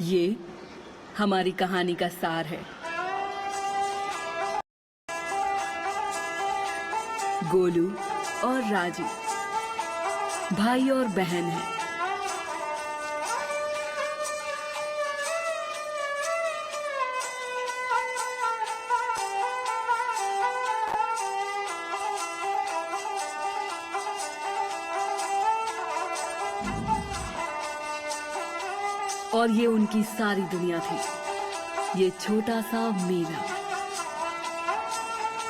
ये हमारी कहानी का सार है। गोलू और राजी भाई और बहन हैं। और ये उनकी सारी दुनिया थी। ये छोटा सा मीरा।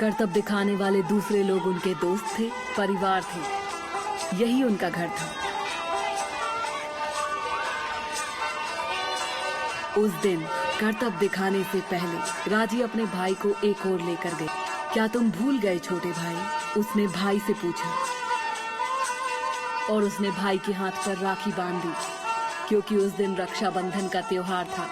करतब दिखाने वाले दूसरे लोग उनके दोस्त थे, परिवार थे। यही उनका घर था। उस दिन करतब दिखाने से पहले राजी अपने भाई को एक और लेकर गई। क्या तुम भूल गए छोटे भाई? उसने भाई से पूछा। और उसने भाई के हाथ पर राखी बांध दी, क्योंकि उस दिन रक्षाबंधन का त्योहार था।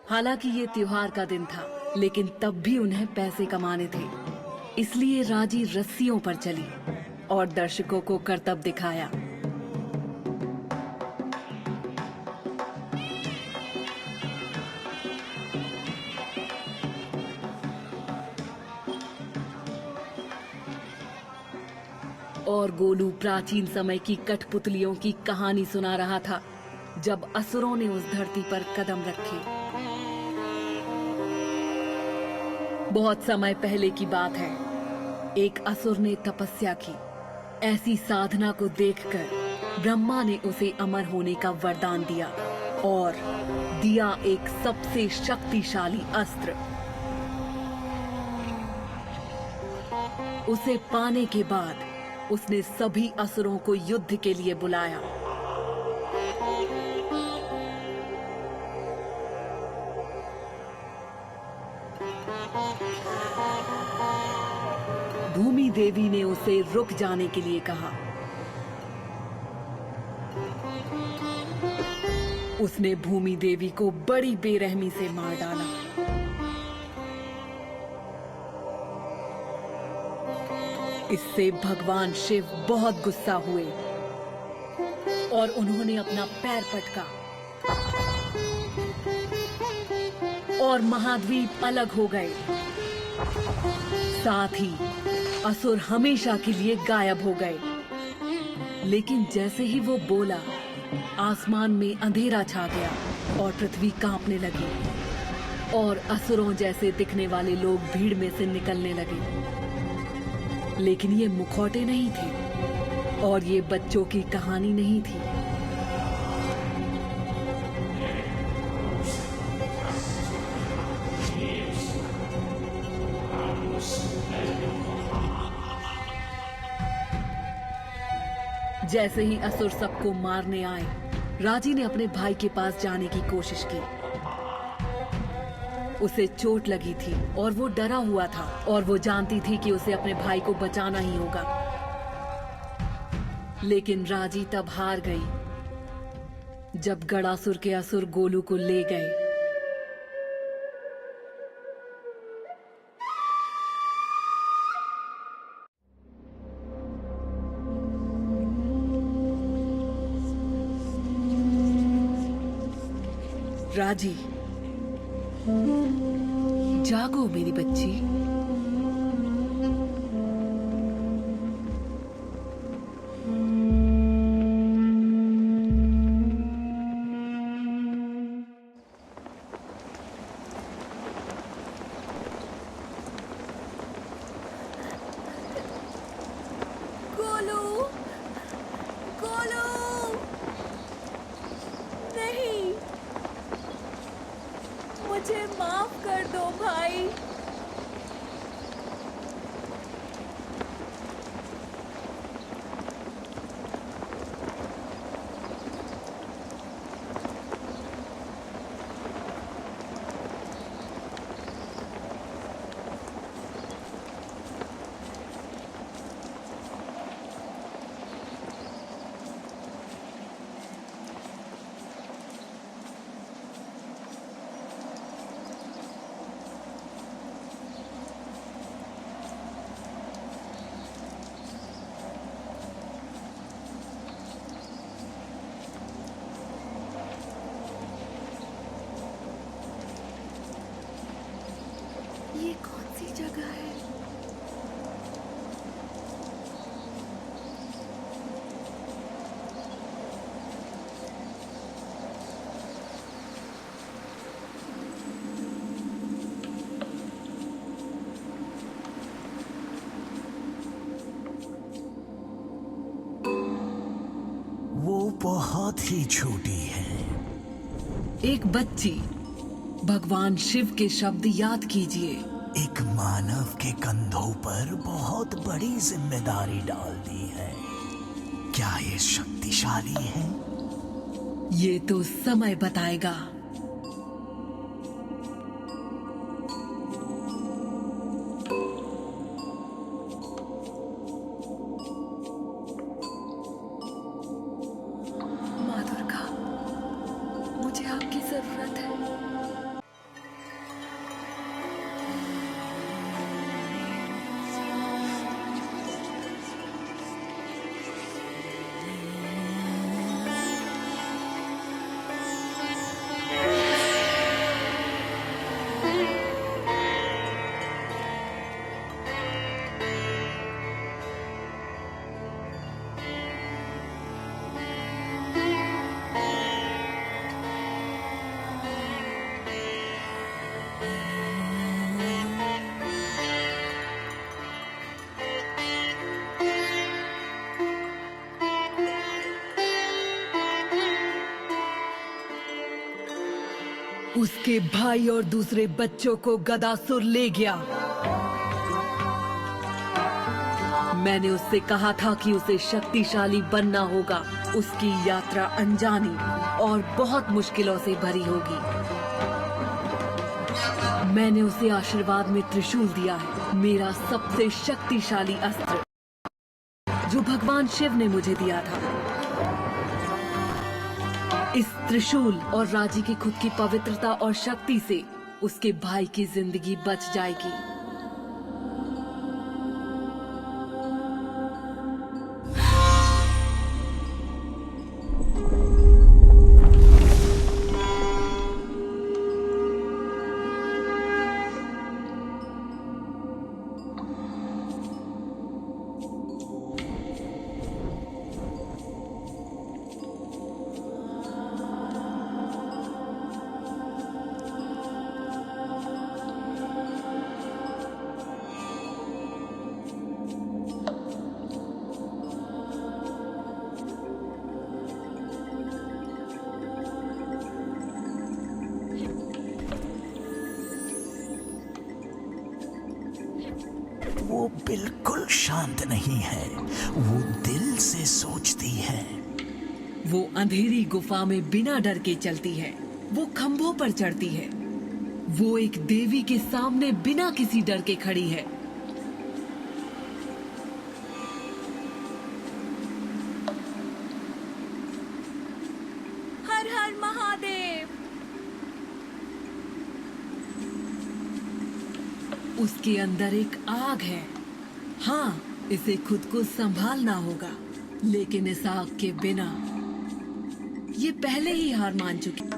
हालांकि ये त्योहार का दिन था, लेकिन तब भी उन्हें पैसे कमाने थे। इसलिए राजी रस्सियों पर चली और दर्शकों को करतब दिखाया। और गोलू प्राचीन समय की कठपुतलियों की कहानी सुना रहा था, जब असुरों ने उस धरती पर कदम रखे। बहुत समय पहले की बात है। एक असुर ने तपस्या की। ऐसी साधना को देखकर ब्रह्मा ने उसे अमर होने का वरदान दिया और दिया एक सबसे शक्तिशाली अस्त्र। उसे पाने के बाद उसने सभी असुरों को युद्ध के लिए बुलाया। भूमि देवी ने उसे रुक जाने के लिए कहा। उसने भूमि देवी को बड़ी बेरहमी से मार डाला। इससे भगवान शिव बहुत गुस्सा हुए और उन्होंने अपना पैर पटका और महाद्वीप अलग हो गए। साथ ही असुर हमेशा के लिए गायब हो गए। लेकिन जैसे ही वो बोला, आसमान में अंधेरा छा गया और पृथ्वी कांपने लगी और असुरों जैसे दिखने वाले लोग भीड़ में से निकलने लगे। लेकिन ये मुखौटे नहीं थे और ये बच्चों की कहानी नहीं थी। जैसे ही असुर सबको मारने आए, राजी ने अपने भाई के पास जाने की कोशिश की। उसे चोट लगी थी और वो डरा हुआ था और वो जानती थी कि उसे अपने भाई को बचाना ही होगा। लेकिन राजी तब हार गई जब गड़ासुर के असुर गोलू को ले गए। राजी, जागो मेरी बच्ची। गोलू, गोलू, नहीं, मुझे माफ कर दो भाई। ये कौन सी जगह है? वो बहुत ही छोटी है। एक बच्ची, भगवान शिव के शब्द याद कीजिए। एक मानव के कंधों पर बहुत बड़ी जिम्मेदारी डाल दी है। क्या ये शक्तिशाली है? ये तो समय बताएगा। माँ दुर्गा, मुझे आपकी जरूरत है। उसके भाई और दूसरे बच्चों को गदासुर ले गया। मैंने उससे कहा था कि उसे शक्तिशाली बनना होगा। उसकी यात्रा अनजानी और बहुत मुश्किलों से भरी होगी। मैंने उसे आशीर्वाद में त्रिशूल दिया है, मेरा सबसे शक्तिशाली अस्त्र, जो भगवान शिव ने मुझे दिया था। इस त्रिशूल और राजी की खुद की पवित्रता और शक्ति से उसके भाई की जिंदगी बच जाएगी। वो बिल्कुल शांत नहीं है। वो दिल से सोचती है। वो अंधेरी गुफा में बिना डर के चलती है। वो खंभों पर चढ़ती है। वो एक देवी के सामने बिना किसी डर के खड़ी है। हर हर महादेव। उसके अंदर एक आग है। हाँ, इसे खुद को संभालना होगा, लेकिन इस आग के बिना ये पहले ही हार मान चुकी।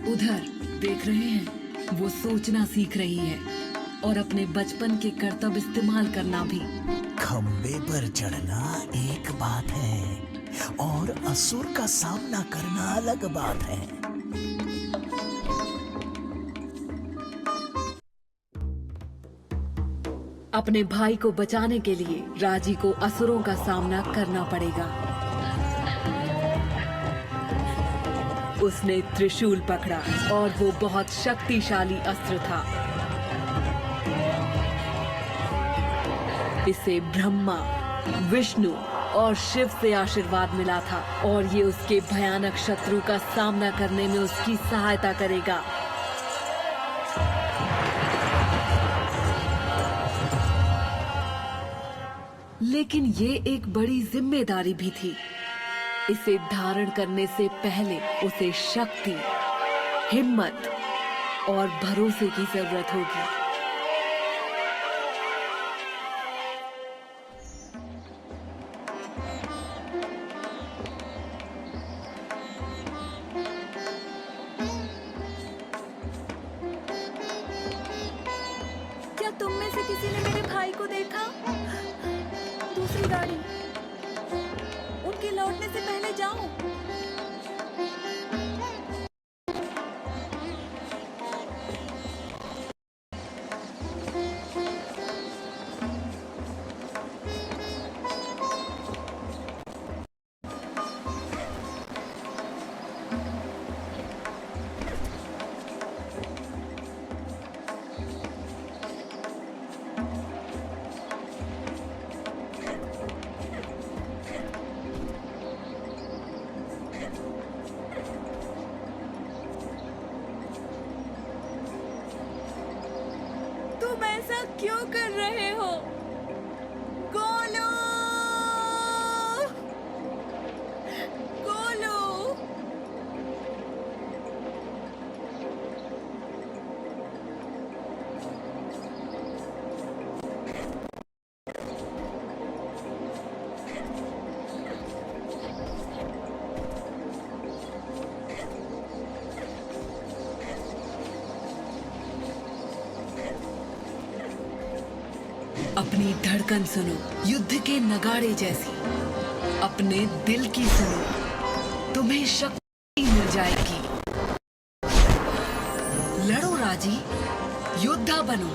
उधर देख रहे हैं, वो सोचना सीख रही है और अपने बचपन के करतब इस्तेमाल करना भी। खंबे पर चढ़ना एक बात है और असुर का सामना करना अलग बात है। अपने भाई को बचाने के लिए राजी को असुरों का सामना करना पड़ेगा। उसने त्रिशूल पकड़ा और वो बहुत शक्तिशाली अस्त्र था। इसे ब्रह्मा, विष्णु और शिव से आशीर्वाद मिला था और ये उसके भयानक शत्रु का सामना करने में उसकी सहायता करेगा। लेकिन ये एक बड़ी जिम्मेदारी भी थी। इसे धारण करने से पहले उसे शक्ति, हिम्मत और भरोसे की जरूरत होगी। क्या तुम में से किसी ने मेरे भाई को देखा? दूसरी गाड़ी, उनके लौटने से पहले जाओ। तुम ऐसा क्यों कर रहे हो? गोलू! गोलू! अपनी धड़कन सुनो, युद्ध के नगाड़े जैसी। अपने दिल की सुनो, तुम्हें शक्ति मिल जाएगी। लड़ो राजी, योद्धा बनो।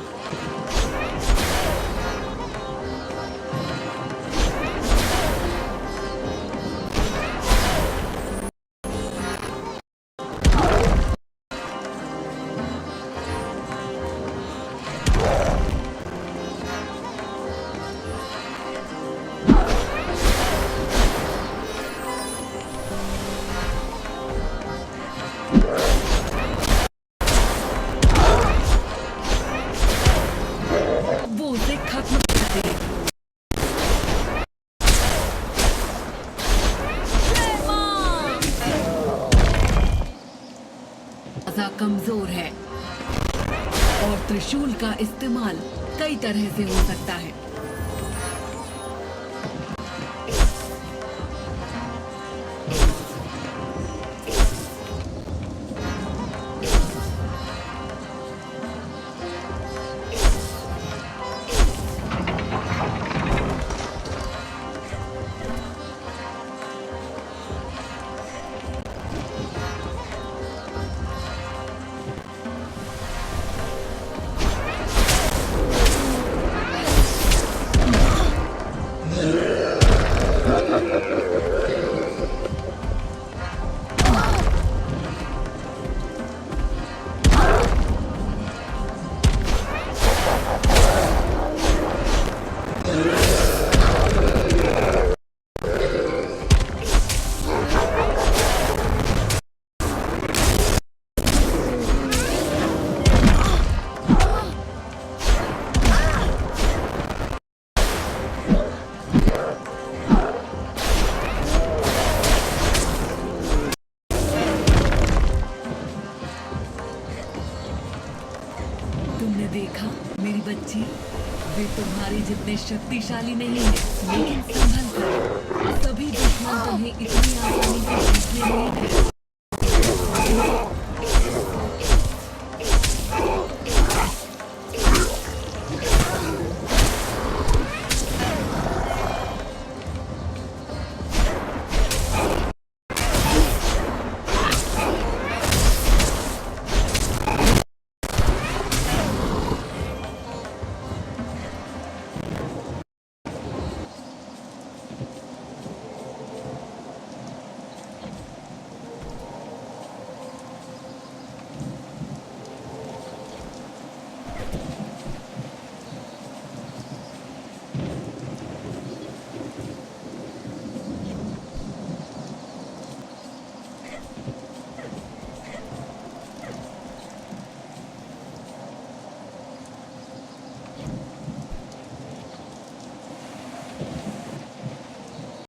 वो उसे खत्म कर दे। राजा कमजोर है और त्रिशूल का इस्तेमाल कई तरह से हो सकता है। तुमने देखा मेरी बच्ची, वे तुम्हारे जितने शक्तिशाली नहीं है, लेकिन संभल कर। सभी दुश्मन तुम्हें इतनी आसानी से जीतने नहीं देते।